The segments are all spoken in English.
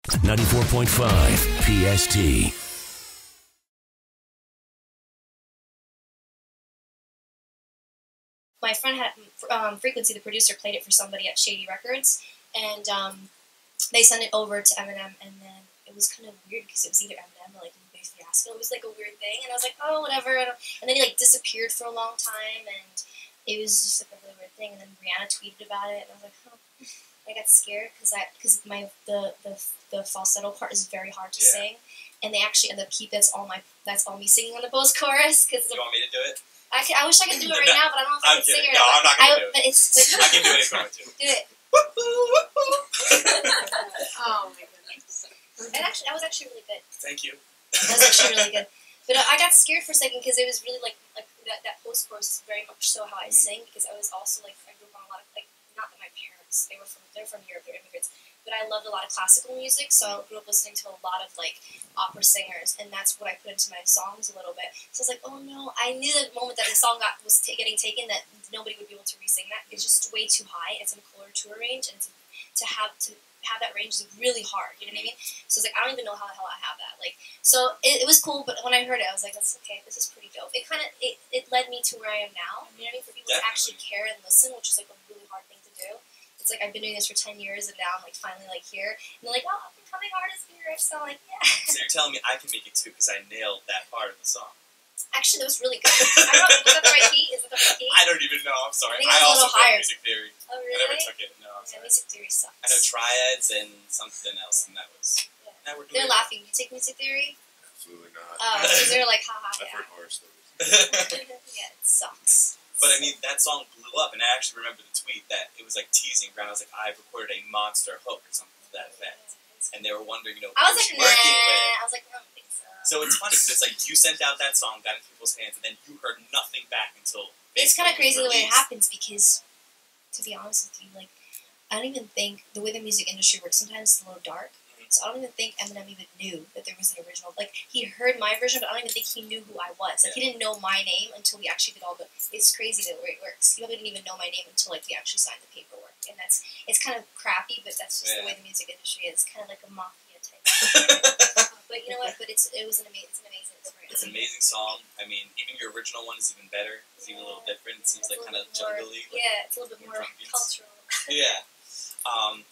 94.5 PST. My friend had Frequency, the producer, played it for somebody at Shady Records, and they sent it over to Eminem, and then it was kind of weird because it was either Eminem or like Bebe Rexha. It was like a weird thing, and I was like, oh, whatever. And then he like disappeared for a long time, and it was just like a really weird thing. And then Rihanna tweeted about it, and I was like, oh. I got scared because the falsetto part is very hard to sing, and they actually end up that's all me singing on the post-chorus. Cause you want me to do it? I wish I could do it right now, but I don't know if I can sing it. No, I'm not going to do it. But I can do it if you want to. Do it. Oh my goodness. That was actually really good. Thank you. That was actually really good. But I got scared for a second because it was really like that post-chorus is very much so how I sing, because I was also like, I grew up on a lot of, like, not that my parents, they're from Europe, they're immigrants, but I loved a lot of classical music, so I grew up listening to a lot of like opera singers, and that's what I put into my songs a little bit. So I was like, oh no, I knew the moment that the song was getting taken that nobody would be able to re-sing that. It's just way too high. It's in a coloratura range, and to have that range is really hard. You know what I mean? So it's like, I don't even know how the hell I have that. Like, so it was cool, but when I heard it, I was like, that's okay. This is pretty dope. It led me to where I am now. You know what I mean? For people to actually care and listen, which is like a really hard thing to do. It's like I've been doing this for 10 years, and now I'm like finally like here. And they're like, oh, I'm becoming artist here. So I'm like, yeah. So you're telling me I can make it too because I nailed that part of the song. Actually, that was really good. Was that the right key? Is that the right key? I don't even know. I'm sorry. I also higher. Music theory. Oh, really? I never took it. No, I'm sorry. Music theory sucks. I know triads and something else, and that was. Yeah. They're laughing. You take music theory? Absolutely not. Oh, because they're like, haha. I've heard horror stories. Yeah, it sucks. But I mean, that song blew up, and I actually remember the tweet that it was like teasing around. I was like, I recorded a monster hook or something to that effect, and they were wondering, I was like, nah. I was like, I don't think so. So it's funny because it's like you sent out that song, got into people's hands, and then you heard nothing back until. It's kind of crazy the way it happens because, to be honest with you, like, I don't even think the way the music industry works. Sometimes it's a little dark. So I don't even think Eminem even knew that there was an original. Like, he heard my version, but I don't even think he knew who I was. Like, he didn't know my name until we actually did all the... It's crazy the way it works. He probably didn't even know my name until, like, we actually signed the paperwork. And it's kind of crappy, but that's just the way the music industry is. It's kind of like a mafia type. But you know what? But it was an amazing experience. It's an amazing song. I mean, even your original one is even better. It's even a little different. It seems like kind of jungly. Yeah, it's a little bit more cultural. Yeah.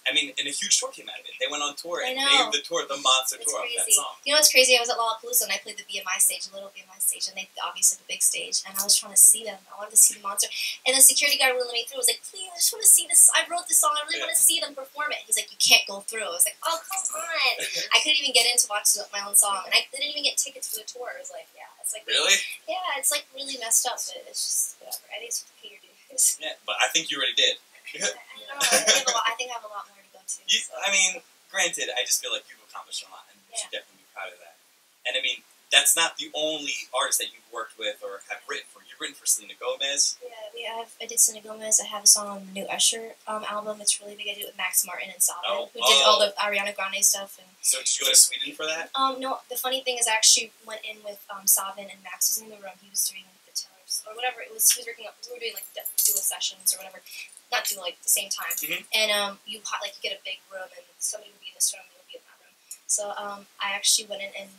I mean, and a huge tour came out of it. They went on tour and named the tour the Monster Tour of that song. You know what's crazy? I was at Lollapalooza and I played the BMI stage, the little BMI stage, and they obviously the big stage. And I was trying to see them. I wanted to see the Monster. And the security guard wouldn't let me through. I was like, please, I just want to see this. I wrote this song. I really want to see them perform it. He's like, you can't go through. I was like, oh, come on. I couldn't even get in to watch my own song, and I didn't even get tickets for the tour. I was like, yeah, it's like really, yeah, it's like really messed up, but it's just whatever. I think it's just pay your dues. Yeah, but I think you already did. I think I have a lot more to go to. I mean, granted, I just feel like you've accomplished a lot, and you should definitely be proud of that. And I mean, that's not the only artist that you've worked with or have written for. You've written for Selena Gomez. Yeah, I did Selena Gomez. I have a song on the new Usher album. It's really big. I did it with Max Martin and Savin, who did all the Ariana Grande stuff. And so did you go to Sweden for that? No. The funny thing is, I actually went in with Savin, and Max was in the room. He was doing the Taylors or whatever it was. He was working up. We were doing like dual sessions or whatever. Not dual, like the same time. And you get a big room, and somebody would be in this room, and you'll be in that room. So I actually went in and.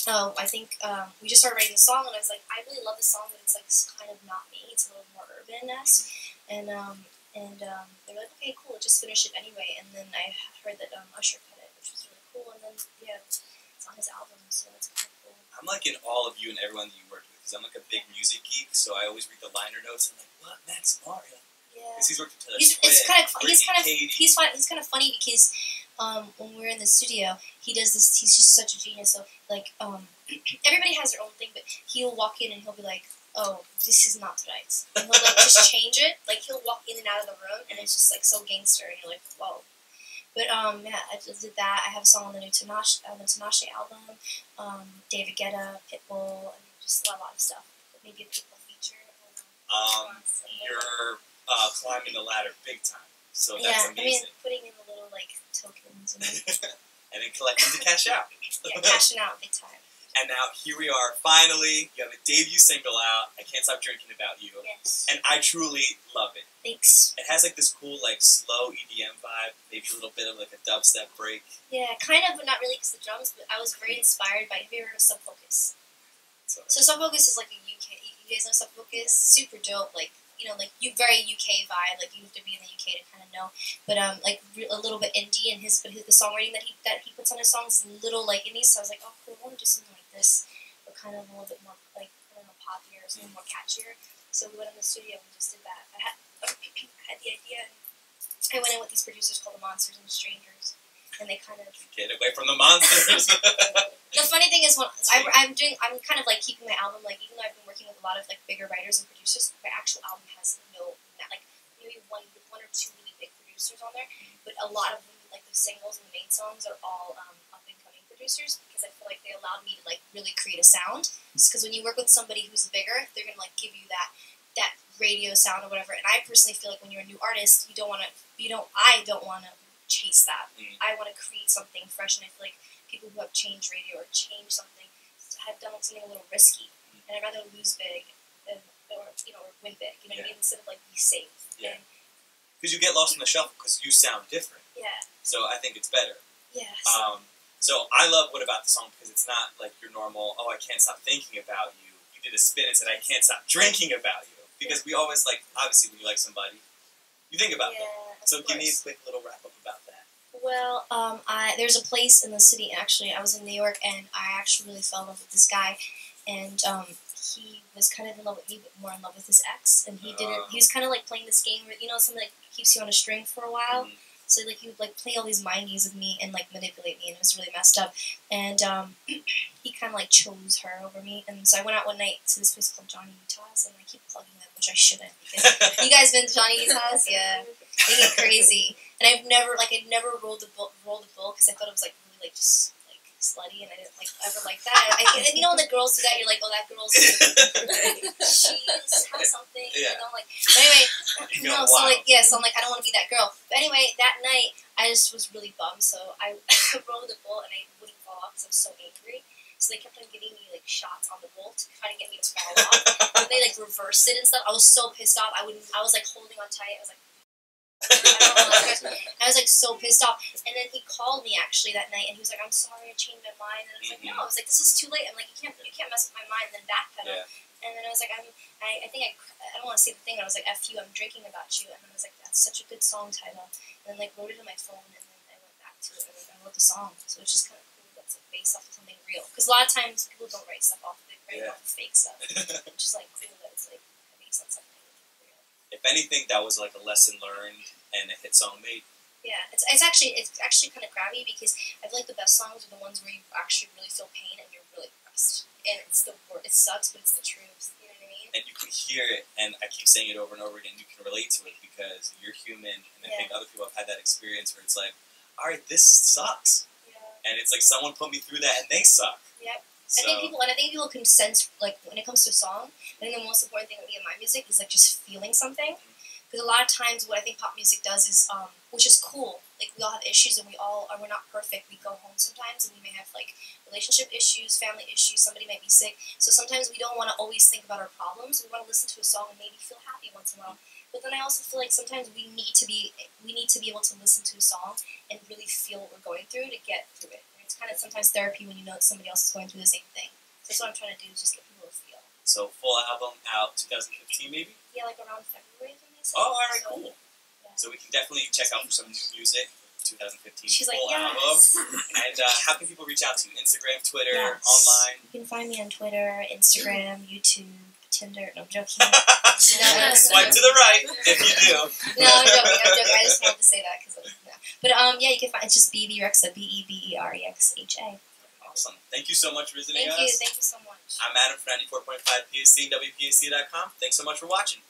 I think we just started writing the song, and I was like, I really love the song, but it's like kind of not me. It's a little more urban-esque, and they were like, okay, cool, just finish it anyway. And then I heard that Usher cut it, which was really cool. And then it's on his album, so it's kind of cool. I'm like in all of you and everyone that you worked with, because I'm like a big music geek, so I always read the liner notes. And I'm like, what, Max Martin? Yeah, because he's worked with Taylor Swift. He's kind of funny because. When we're in the studio, he does this. He's just such a genius. So, like, everybody has their own thing, but he'll walk in and he'll be like, "Oh, this is not tonight," and he'll like just change it. Like he'll walk in and out of the room, and it's just like so gangster, and you're like, "Whoa." But yeah, I just did that. I have a song on the new Tinashe album, David Guetta, Pitbull, and just a lot of stuff. Maybe a Pitbull feature. You're climbing the ladder big time. So that's amazing. I mean, putting in the little, like, tokens and and then collecting to cash out. Yeah, cashing out big time. And now here we are, finally. You have a debut single out, I Can't Stop Drinking About You. Yes. And I truly love it. Thanks. It has like this cool, like slow EDM vibe, maybe a little bit of like a dubstep break. Yeah, kind of, but not really because the drums. But I was very inspired by. Have you ever heard of Sub Focus? So Sub Focus is like a UK. You guys know Sub Focus? Super dope. Like like very UK vibe. Like you have to be in the UK to kind of know. But like a little bit indie, and the songwriting that he puts on his songs is a little like indie. So I was like, oh cool, I want to do something like this, but kind of a little bit more like I don't know, poppier, or something more catchier. So we went in the studio and just did that. I had the idea, and I went in with these producers called the Monsters and the Strangers, and they kind of get away from the monsters. The funny thing is, when I'm kind of like keeping my album, like even though I've been working with a lot of like bigger writers and producers, my actual album has like maybe one or two really big producers on there, but a lot of them, like the singles and the main songs, are all up and coming producers, because I feel like they allowed me to like really create a sound. Because when you work with somebody who's bigger, they're gonna like give you that radio sound or whatever. And I personally feel like when you're a new artist, I don't want to chase that. I want to create something fresh, and I feel like people who have changed radio or changed something have done something a little risky, and I'd rather lose big than or win big. You know what I mean? Instead of like be safe. Yeah. Because you get lost in the shuffle because you sound different. Yeah. So I think it's better. Yeah. So I love What About the Song, because it's not like your normal, oh, I can't stop thinking about you. You did a spin and said, I can't stop drinking about you. Because we always like, obviously when you like somebody, you think about them. So give me a quick little wrap up about that. Well, there's a place in the city, actually, I was in New York, and I actually really fell in love with this guy, and he was kind of in love with me, but more in love with his ex, and he was kind of like playing this game where, something like keeps you on a string for a while, so like he would like play all these mind games with me and like manipulate me, and it was really messed up, and he kind of like chose her over me, and so I went out one night to this place called Johnny Utah's, and I keep plugging them, which I shouldn't, because you guys been to Johnny Utah's? Yeah, they get crazy. And I'd never rolled the bowl because I thought it was like really like just like slutty, and I didn't like ever like that. And when the girls do that, you're like, oh, that girl's she has something. Yeah. And I'm like, but anyway, no. So like, so I'm like, I don't want to be that girl. But anyway, that night I just was really bummed, so I rolled the bowl and I wouldn't fall off because I was so angry. So they kept on giving me like shots on the bowl to try to get me to fall off. And they like reversed it and stuff. I was so pissed off. I was like holding on tight. I was like. I was like so pissed off, and then he called me actually that night, and he was like, "I'm sorry, I changed my mind." And I was like, "No," I was like, "This is too late." I'm like, "You can't mess with my mind." And then backpedal, and then I was like, I don't want to say the thing. I was like, "F you, I'm drinking about you," and then I was like, "That's such a good song title," and then like wrote it on my phone, and then I went back to it, and I wrote the song. So it's just kind of cool. That's like based off of something real, because a lot of times people don't write stuff off; they write off of fake stuff, which is like cool that it's like based on something. If anything, that was like a lesson learned and a hit song made. Yeah, it's actually kind of crabby, because I feel like the best songs are the ones where you actually really feel pain and you're really depressed. And it's the word. It sucks, but it's the truth. You know what I mean? And you can hear it, and I keep saying it over and over again. You can relate to it because you're human, and I think other people have had that experience where it's like, all right, this sucks, and it's like someone put me through that, and they suck. Yep. So, I think people can sense, like, when it comes to a song, I think the most important thing with me in my music is, like, just feeling something. Because a lot of times what I think pop music does is, which is cool, like, we all have issues, and we're not perfect. We go home sometimes, and we may have, like, relationship issues, family issues, somebody might be sick. So sometimes we don't want to always think about our problems. We want to listen to a song and maybe feel happy once in a while. But then I also feel like sometimes we need to be able to listen to a song and really feel what we're going through to get through it. It's kind of sometimes therapy when you know that somebody else is going through the same thing. So that's what I'm trying to do, is just get people to feel. So full album out 2015 maybe? Yeah, like around February. Oh, alright, cool. Yeah. So we can definitely check out for some new music, 2015 She's full album. And how can people reach out to you? Instagram, Twitter, online? You can find me on Twitter, Instagram, YouTube, Tinder. No, I'm joking. Swipe to the right if you do. No, I'm joking. I just wanted to say that because But you can find it's just Bebe Rexha, BeBerexha. Awesome. Thank you so much for visiting us. Thank you so much. I'm Adam from 94.5 PSC and WPSC.com. Thanks so much for watching.